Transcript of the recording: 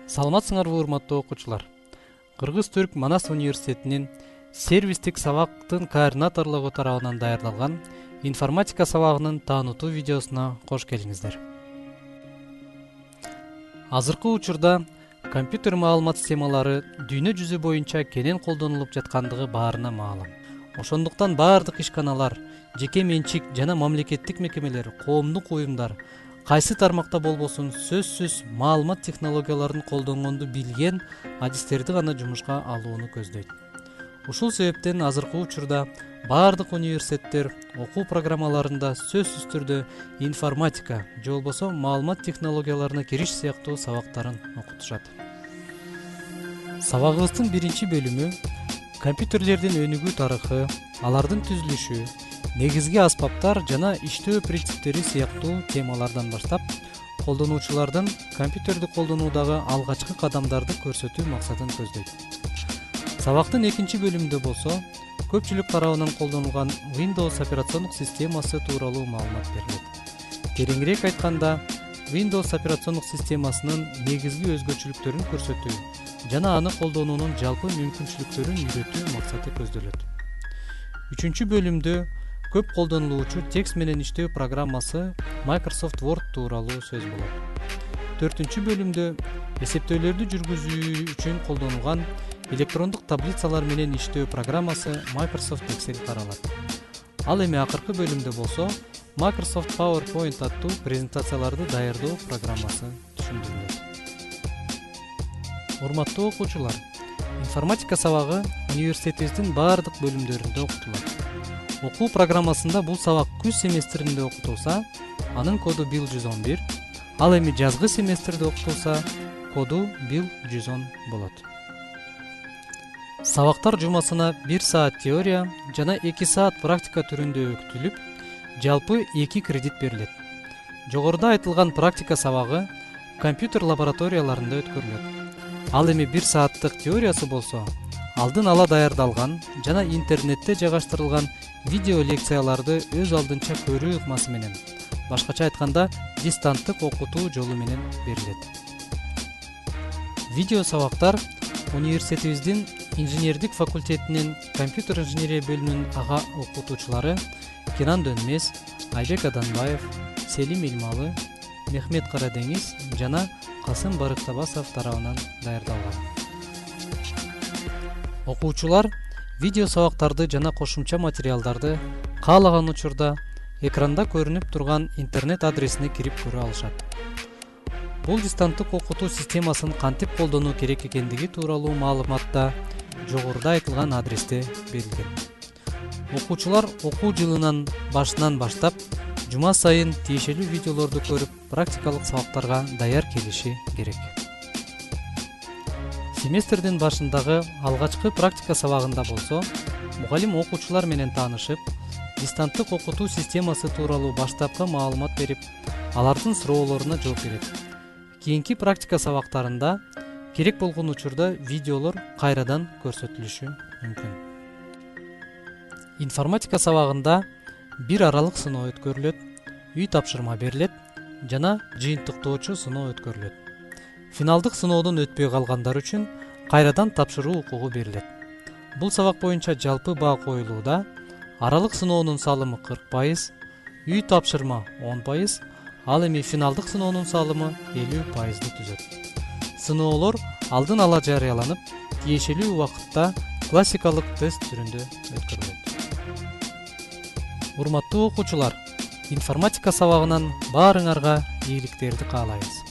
Саламатсыңарбы урматтуу окуучулар. Кыргыз-Түрк Манас университетинин сервистик сабактын координаторлугу тарабынан даярдалган информатика сабагынын таанутуу видеосуна кош келиңиздер. Азыркы учурда компьютер маалымат системалары дүйнө жүзү боюнча кенен колдонулуп жаткандыгы баарына маалым. Ошондуктан баардык ишканалар, жеке менчик жана мамлекеттик мекемелер, коомдук уюмдар кайсы тармакта болбосун сөзсүз маалымат технологияларын колдонгонду билген адистерди гана жумушка алууну көздөйт. Ушул себептен азыркы учурда баардык университеттер окуу программаларында сөзсүз түрдө информатика же болбосо маалымат технологияларына кириш сыяктуу сабактарын окутушат. Сабагыбыздын биринчи бөлүмү компьютерлердин өнүгүү тарыхы, алардын түзүлүшү, негизги аспаптар жана иштөө принциптери сыяктуу темалардан баштап, колдонуучулардын компьютерди колдонуудагы алгачкы кадамдарды көрсөтүү максатын көздөйт. Сабактын экинчи бөлүмүндө болсо, көпчүлүк тарабынан колдонулган Windows операциондук системасы тууралуу маалымат берилет. Тереңирээк айтканда, Windows операциондук системасынын негизги өзгөчөлүктөрүн көрсөтүү жана аны колдонуунун жалпы мүмкүнчүлүктөрүн үйрөтүү максаты көздөлөт. Үчүнчү бөлүмдө көп колдонулуучу текст менен иштөө программасы Microsoft Word тууралуу сөз болот. Төртүнчү бөлүмдө эсептөөлөрдү жүргүзүү үчүн колдонулган электрондук таблицалар менен иштөө программасы Microsoft Excel каралат. Ал эми акыркы бөлүмдө болсо Microsoft PowerPoint аттуу презентацияларды даярдоо программасы түшүндүрүлөт. Урматтуу окуучулар, информатика сабагы университетибиздин баардык бөлүмдөрүндө окутулат. Окуу программасында бул сабак күз семестринде окутулса, анын коду BIL 111, ал эми жазгы семестрде окутулса, коду BIL 110 болот. Сабактар жумасына 1 саат теория жана 2 саат практика түрүндө өкүтүлүп, жалпы 2 кредит берилет. Жогоруда айтылган практика сабагы компьютер лабораторияларында өткөрүлөт. Ал эми 1 сааттык теориясы болсо, алдын ала даярдалган жана интернетте жайгаштырылган видео лекцияларды өз алдынча көрүү ыкмасы менен, башкача айтканда, дистанттык окутуу жолу менен берилет. Видео сабактар университетибиздин инженердик факультетинин компьютер инженерия бөлүмүнүн ага окутуучулары Кенан Дөнмес, Айбек Аданбаев, Селим Илмалы, Мехмет Карадеңиз жана Касым Барыктабасов тарабынан даярдалган. Окуучулар видео сабактарды жана кошумча материалдарды каалаган учурда экранда көрүнүп турган интернет адресине кирип көрө алышат. Бул дистанттык окутуу системасын кантип колдонуу керек экендиги тууралуу маалыматта жогоруда айтылган адресте берилген. Окуучулар окуу жылынын башынан баштап жума сайын тиешелүү видеолорду көрүп, практикалык сабактарга даяр келиши керек. Семестрдин башындагы алгачкы практика сабагында болсо, мугалим окуучулар менен таанышып, дистанттык окутуу системасы тууралуу баштапкы маалымат берип, алардын суроолоруна жооп берет. Кийинки практика сабактарында керек болгон учурда видеолор кайрадан көрсөтүлүшү мүмкүн. Информатика сабагында 1 аралык сыноо өткөрүлөт, үй тапшырма берилет жана жыйынтыктоочу сыноо өткөрүлөт. Финалдык сыноодон өтпөй калгандар үчүн кайрадан тапшыруу укугу берилет. Бул сабак боюнча жалпы баа коюлууда, аралык сыноонун салымы 40%, үй тапшырма 10%, ал эми финалдык сыноонун салымы 50%-ды түзөт. Сыноолор алдын ала жарыяланып, тиешелүү убакытта классикалык тест түрүндө өткөрүлөт. Урматтуу окуучулар, информатика сабагынан баарыңарга ийгиликтерди каалайбыз.